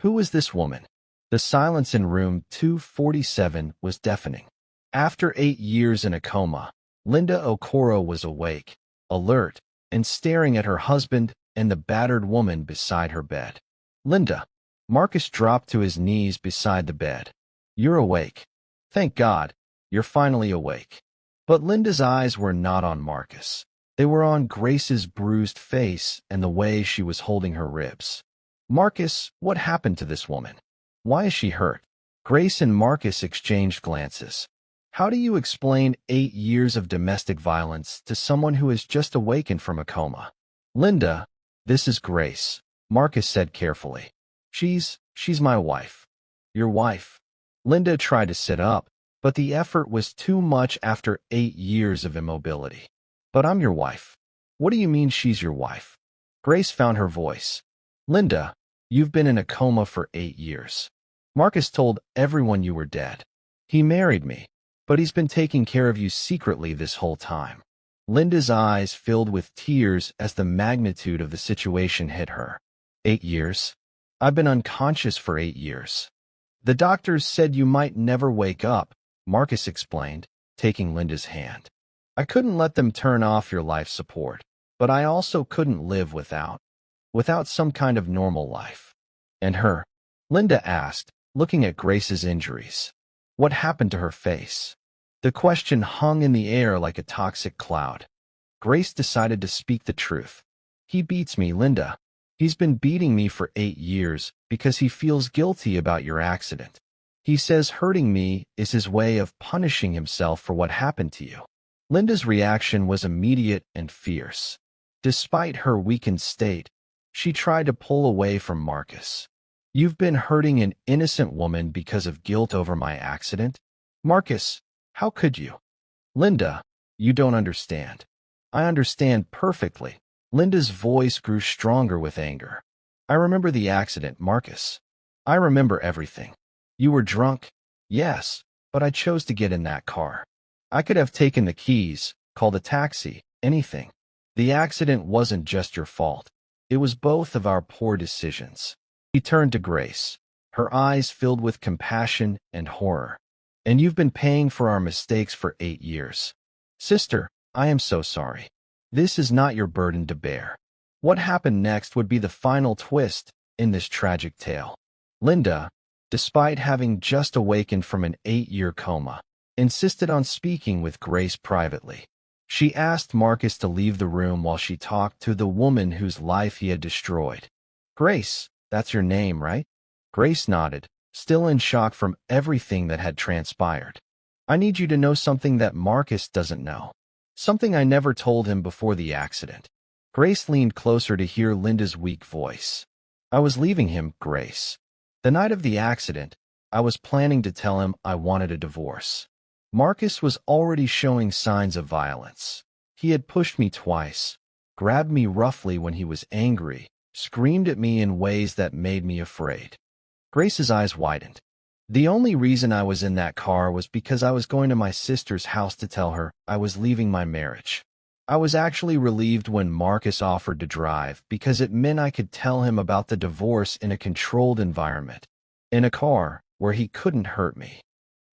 Who is this woman? The silence in room 247 was deafening. After 8 years in a coma, Linda Okoro was awake, alert, and staring at her husband and the battered woman beside her bed. Linda. Marcus dropped to his knees beside the bed. You're awake. Thank God, you're finally awake. But Linda's eyes were not on Marcus. They were on Grace's bruised face and the way she was holding her ribs. Marcus, what happened to this woman? Why is she hurt? Grace and Marcus exchanged glances. How do you explain 8 years of domestic violence to someone who has just awakened from a coma? Linda, this is Grace, Marcus said carefully. She's my wife. Your wife. Linda tried to sit up, but the effort was too much after 8 years of immobility. But I'm your wife. What do you mean she's your wife? Grace found her voice. Linda, you've been in a coma for 8 years. Marcus told everyone you were dead. He married me, but he's been taking care of you secretly this whole time. Linda's eyes filled with tears as the magnitude of the situation hit her. 8 years? I've been unconscious for 8 years. The doctors said you might never wake up, Marcus explained, taking Linda's hand. I couldn't let them turn off your life support, but I also couldn't live without some kind of normal life. And her? Linda asked, looking at Grace's injuries. What happened to her face? The question hung in the air like a toxic cloud. Grace decided to speak the truth. He beats me, Linda. He's been beating me for 8 years because he feels guilty about your accident. He says hurting me is his way of punishing himself for what happened to you. Linda's reaction was immediate and fierce. Despite her weakened state, she tried to pull away from Marcus. You've been hurting an innocent woman because of guilt over my accident? Marcus, how could you? Linda, you don't understand. I understand perfectly. Linda's voice grew stronger with anger. I remember the accident, Marcus. I remember everything. You were drunk? Yes, but I chose to get in that car. I could have taken the keys, called a taxi, anything. The accident wasn't just your fault. It was both of our poor decisions. He turned to Grace, her eyes filled with compassion and horror. And you've been paying for our mistakes for 8 years. Sister, I am so sorry. This is not your burden to bear. What happened next would be the final twist in this tragic tale. Linda, despite having just awakened from an 8-year coma, insisted on speaking with Grace privately. She asked Marcus to leave the room while she talked to the woman whose life he had destroyed. Grace, that's your name, right? Grace nodded, still in shock from everything that had transpired. I need you to know something that Marcus doesn't know. Something I never told him before the accident. Grace leaned closer to hear Linda's weak voice. I was leaving him, Grace. The night of the accident, I was planning to tell him I wanted a divorce. Marcus was already showing signs of violence. He had pushed me twice, grabbed me roughly when he was angry, screamed at me in ways that made me afraid. Grace's eyes widened. The only reason I was in that car was because I was going to my sister's house to tell her I was leaving my marriage. I was actually relieved when Marcus offered to drive because it meant I could tell him about the divorce in a controlled environment, in a car where he couldn't hurt me.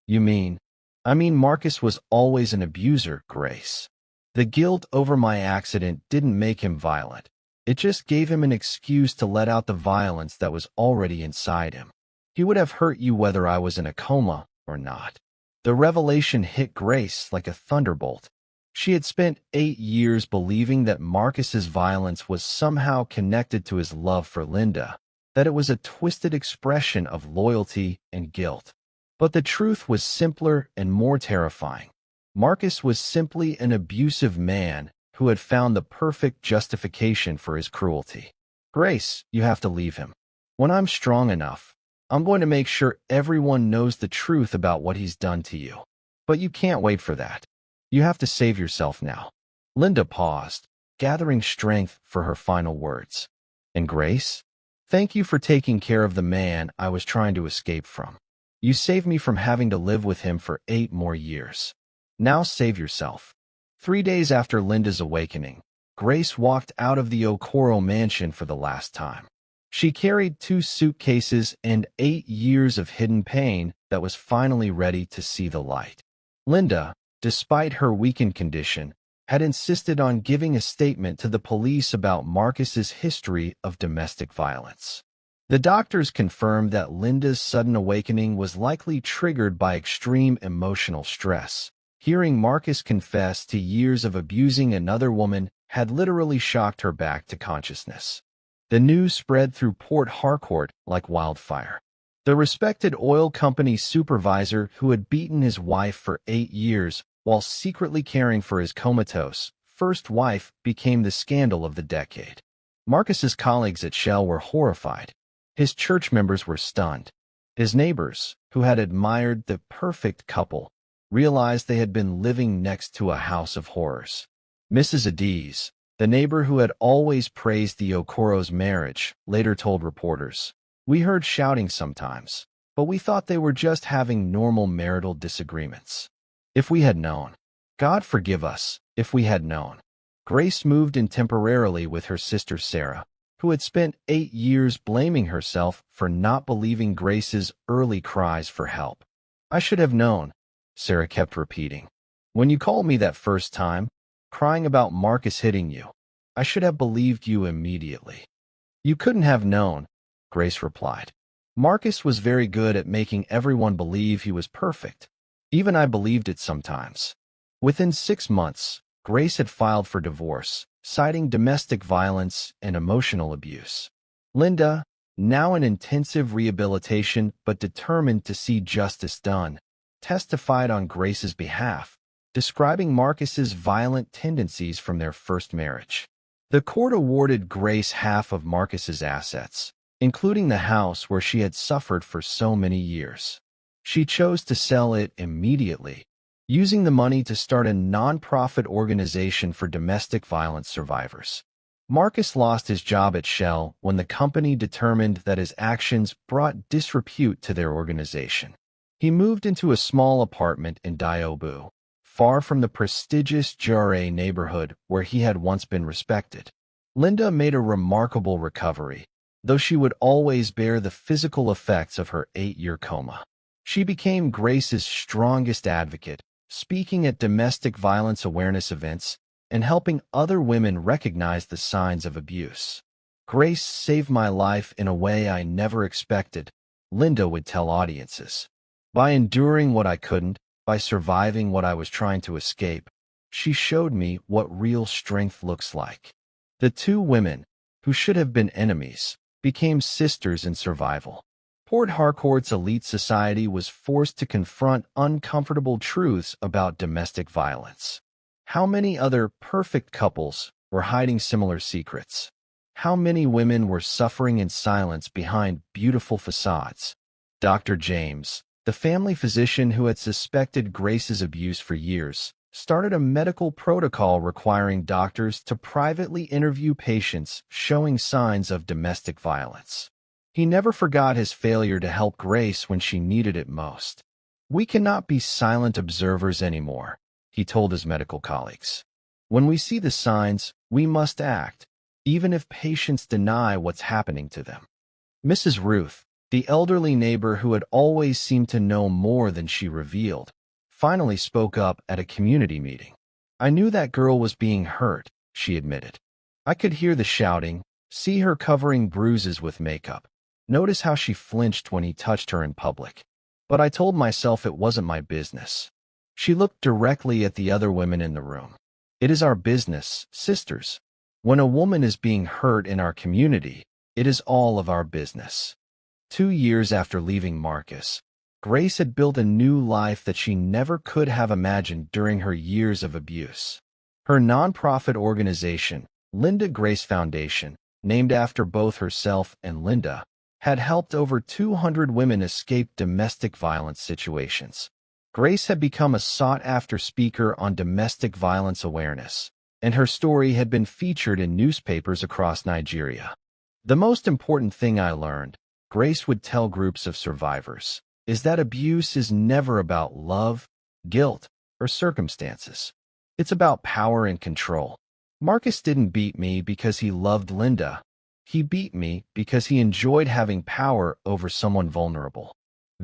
You mean? I mean, Marcus was always an abuser, Grace. The guilt over my accident didn't make him violent. It just gave him an excuse to let out the violence that was already inside him. He would have hurt you whether I was in a coma or not. The revelation hit Grace like a thunderbolt. She had spent 8 years believing that Marcus's violence was somehow connected to his love for Linda, that it was a twisted expression of loyalty and guilt. But the truth was simpler and more terrifying. Marcus was simply an abusive man who had found the perfect justification for his cruelty. Grace, you have to leave him. When I'm strong enough, I'm going to make sure everyone knows the truth about what he's done to you. But you can't wait for that. You have to save yourself now. Linda paused, gathering strength for her final words. And Grace, thank you for taking care of the man I was trying to escape from. You saved me from having to live with him for 8 more years. Now save yourself. 3 days after Linda's awakening, Grace walked out of the Okoro mansion for the last time. She carried 2 suitcases and 8 years of hidden pain that was finally ready to see the light. Linda, despite her weakened condition, had insisted on giving a statement to the police about Marcus's history of domestic violence. The doctors confirmed that Linda's sudden awakening was likely triggered by extreme emotional stress. Hearing Marcus confess to years of abusing another woman had literally shocked her back to consciousness. The news spread through Port Harcourt like wildfire. The respected oil company supervisor who had beaten his wife for 8 years while secretly caring for his comatose first wife became the scandal of the decade. Marcus's colleagues at Shell were horrified. His church members were stunned. His neighbors, who had admired the perfect couple, realized they had been living next to a house of horrors. Mrs. Adiz, the neighbor who had always praised the Okoro's marriage, later told reporters, "We heard shouting sometimes, but we thought they were just having normal marital disagreements. If we had known. God forgive us, if we had known." Grace moved in temporarily with her sister Sarah, who had spent 8 years blaming herself for not believing Grace's early cries for help. "I should have known," Sarah kept repeating. "When you called me that first time, crying about Marcus hitting you, I should have believed you immediately." "You couldn't have known," Grace replied. "Marcus was very good at making everyone believe he was perfect. Even I believed it sometimes." Within 6 months, Grace had filed for divorce, citing domestic violence and emotional abuse. Linda, now in intensive rehabilitation but determined to see justice done, testified on Grace's behalf, describing Marcus's violent tendencies from their first marriage. The court awarded Grace half of Marcus's assets, including the house where she had suffered for so many years. She chose to sell it immediately, using the money to start a non-profit organization for domestic violence survivors. Marcus lost his job at Shell when the company determined that his actions brought disrepute to their organization. He moved into a small apartment in Diobu, far from the prestigious Jare neighborhood where he had once been respected. Linda made a remarkable recovery, though she would always bear the physical effects of her 8-year coma. She became Grace's strongest advocate, speaking at domestic violence awareness events and helping other women recognize the signs of abuse. "Grace saved my life in a way I never expected," Linda would tell audiences. "By enduring what I couldn't, by surviving what I was trying to escape, she showed me what real strength looks like." The 2 women, who should have been enemies, became sisters in survival. Port Harcourt's elite society was forced to confront uncomfortable truths about domestic violence. How many other perfect couples were hiding similar secrets? How many women were suffering in silence behind beautiful facades? Dr. James, the family physician who had suspected Grace's abuse for years, started a medical protocol requiring doctors to privately interview patients showing signs of domestic violence. He never forgot his failure to help Grace when she needed it most. "We cannot be silent observers anymore," he told his medical colleagues. "When we see the signs, we must act, even if patients deny what's happening to them." Mrs. Ruth, the elderly neighbor who had always seemed to know more than she revealed, finally spoke up at a community meeting. "I knew that girl was being hurt," she admitted. "I could hear the shouting, see her covering bruises with makeup, notice how she flinched when he touched her in public. But I told myself it wasn't my business." She looked directly at the other women in the room. "It is our business, sisters. When a woman is being hurt in our community, it is all of our business." 2 years after leaving Marcus, Grace had built a new life that she never could have imagined during her years of abuse. Her nonprofit organization, Linda Grace Foundation, named after both herself and Linda, had helped over 200 women escape domestic violence situations. Grace had become a sought-after speaker on domestic violence awareness, and her story had been featured in newspapers across Nigeria. "The most important thing I learned," Grace would tell groups of survivors, "is that abuse is never about love, guilt, or circumstances. It's about power and control. Marcus didn't beat me because he loved Linda. He beat me because he enjoyed having power over someone vulnerable.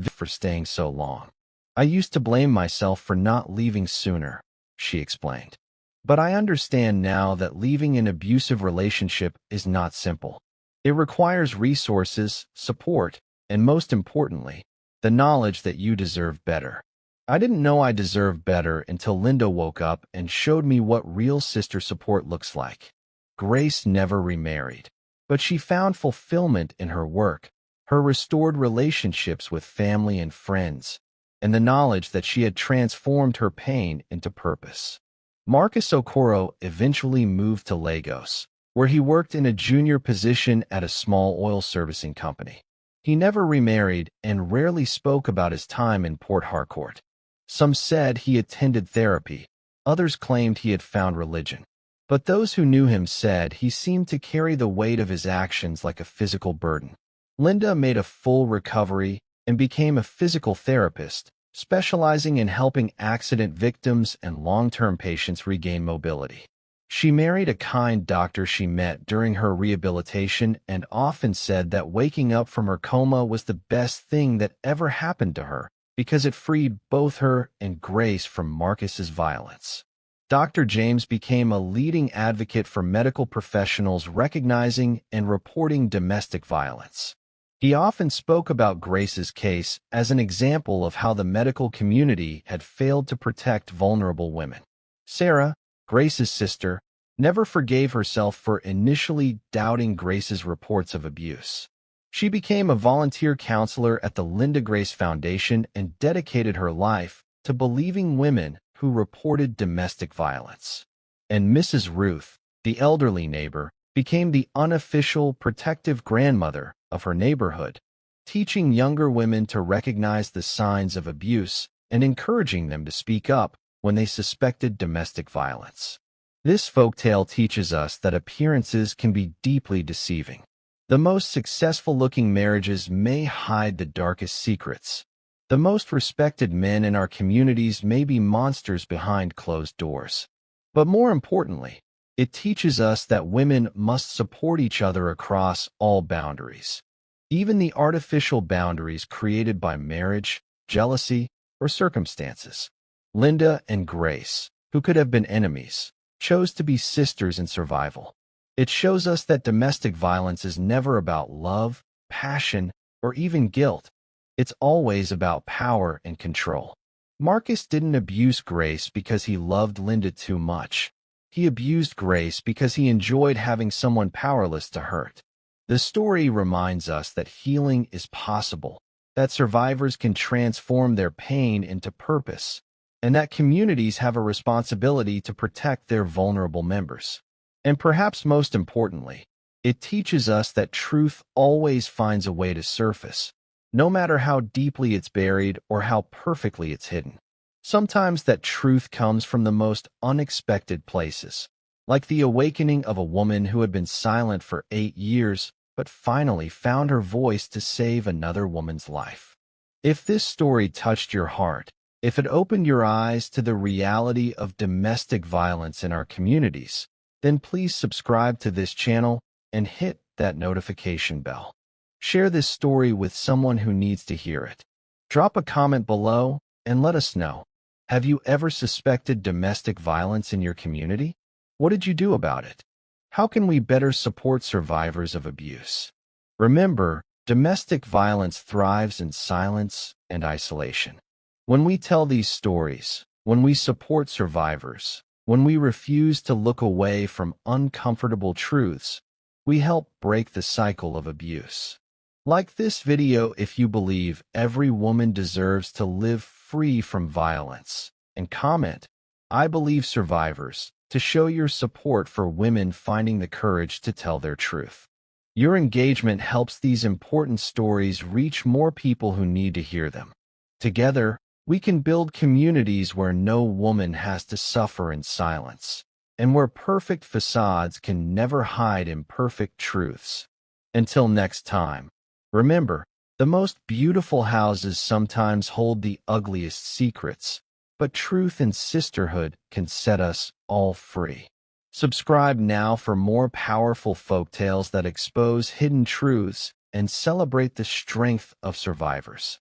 For staying so long. I used to blame myself for not leaving sooner," she explained. "But I understand now that leaving an abusive relationship is not simple. It requires resources, support, and most importantly, the knowledge that you deserve better." I didn't know I deserved better until Linda woke up and showed me what real sister support looks like. Grace never remarried, but she found fulfillment in her work, her restored relationships with family and friends, and the knowledge that she had transformed her pain into purpose. Marcus Okoro eventually moved to Lagos, where he worked in a junior position at a small oil servicing company. He never remarried and rarely spoke about his time in Port Harcourt. Some said he attended therapy, others claimed he had found religion. But those who knew him said he seemed to carry the weight of his actions like a physical burden. Linda made a full recovery and became a physical therapist, specializing in helping accident victims and long-term patients regain mobility. She married a kind doctor she met during her rehabilitation and often said that waking up from her coma was the best thing that ever happened to her because it freed both her and Grace from Marcus's violence. Dr. James became a leading advocate for medical professionals recognizing and reporting domestic violence. He often spoke about Grace's case as an example of how the medical community had failed to protect vulnerable women. Sarah, Grace's sister, never forgave herself for initially doubting Grace's reports of abuse. She became a volunteer counselor at the Linda Grace Foundation and dedicated her life to believing women who reported domestic violence. And Mrs. Ruth, the elderly neighbor, became the unofficial protective grandmother of her neighborhood, teaching younger women to recognize the signs of abuse and encouraging them to speak up when they suspected domestic violence. This folktale teaches us that appearances can be deeply deceiving. The most successful-looking marriages may hide the darkest secrets. The most respected men in our communities may be monsters behind closed doors. But more importantly, it teaches us that women must support each other across all boundaries, even the artificial boundaries created by marriage, jealousy, or circumstances. Linda and Grace, who could have been enemies, chose to be sisters in survival. It shows us that domestic violence is never about love, passion, or even guilt. It's always about power and control. Marcus didn't abuse Grace because he loved Linda too much. He abused Grace because he enjoyed having someone powerless to hurt. The story reminds us that healing is possible, that survivors can transform their pain into purpose, and that communities have a responsibility to protect their vulnerable members. And perhaps most importantly, it teaches us that truth always finds a way to surface, no matter how deeply it's buried or how perfectly it's hidden. Sometimes that truth comes from the most unexpected places, like the awakening of a woman who had been silent for 8 years but finally found her voice to save another woman's life. If this story touched your heart, if it opened your eyes to the reality of domestic violence in our communities, then please subscribe to this channel and hit that notification bell. Share this story with someone who needs to hear it. Drop a comment below and let us know. Have you ever suspected domestic violence in your community? What did you do about it? How can we better support survivors of abuse? Remember, domestic violence thrives in silence and isolation. When we tell these stories, when we support survivors, when we refuse to look away from uncomfortable truths, we help break the cycle of abuse. Like this video if you believe every woman deserves to live free from violence, and comment, "I believe survivors," to show your support for women finding the courage to tell their truth. Your engagement helps these important stories reach more people who need to hear them. Together, we can build communities where no woman has to suffer in silence, and where perfect facades can never hide imperfect truths. Until next time, remember, the most beautiful houses sometimes hold the ugliest secrets, but truth and sisterhood can set us all free. Subscribe now for more powerful folktales that expose hidden truths and celebrate the strength of survivors.